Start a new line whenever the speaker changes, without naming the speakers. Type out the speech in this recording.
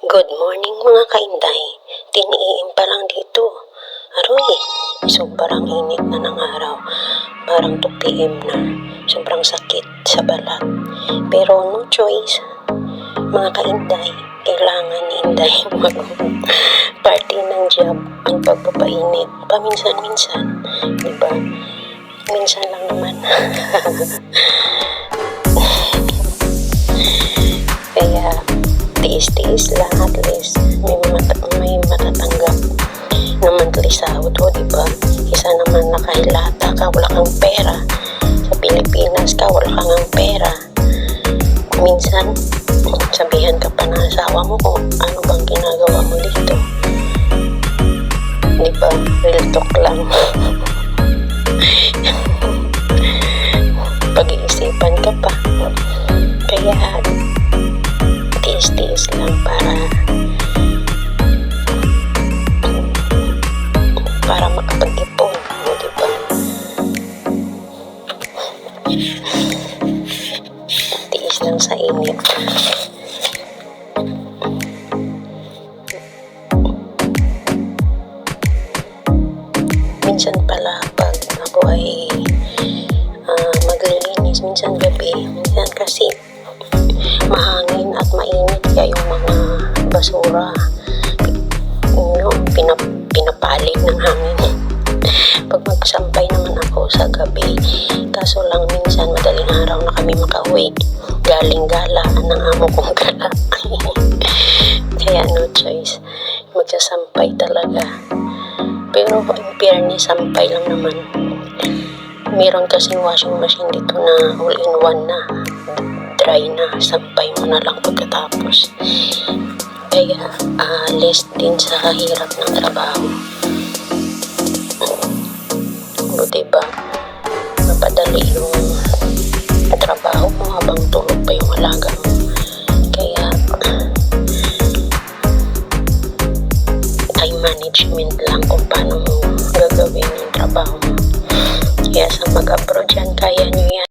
Good morning mga kainday. 10 AM pa lang dito. Aroy, sobrang init na ng araw. Parang 2 PM na. Sobrang sakit sa balat. Pero no choice. Mga kainday, kailangan inday party ng job ang pagpapainit. Paminsan-minsan, di ba? Minsan lang naman. Kaya tiis-tiis lang, at least may matatanggap na monthly sahod o, diba? Isa naman nakahilata ka, wala kang pera. Sa Pilipinas ka, wala kang pera. Minsan, sabihan ka pa ng asawa mo kung ano bang ginagawa mo dito. Diba? Real talk lang. Pag-iisipan ka pa. Kaya tiis-tiis lang para makapag-ipon, diba? Tiis lang sa init. Minsan pala pag ako ay maglilinis, minsan gabi, minsan kasi mahangin at mainit kaya yung mga basura pinapalit ng hangin. Pag magsampay naman ako sa gabi, kaso lang minsan madaling araw na kami makauwi, galing gala ng amo kong gala. Kaya no choice, magsasampay talaga. Pero in fairness, sampay lang naman. Meron kasing washing machine dito na all-in-one na, dry na, sampay mo na lang pagkatapos. Kaya less din sa hirap ng trabaho. Buti ba mapadali yung trabaho mo habang tulog pa yung alaga mo. Kaya time management lang kung paano mo gagawin yung trabaho mo. Kaya sa mag-abroad yan, kaya nyo yan.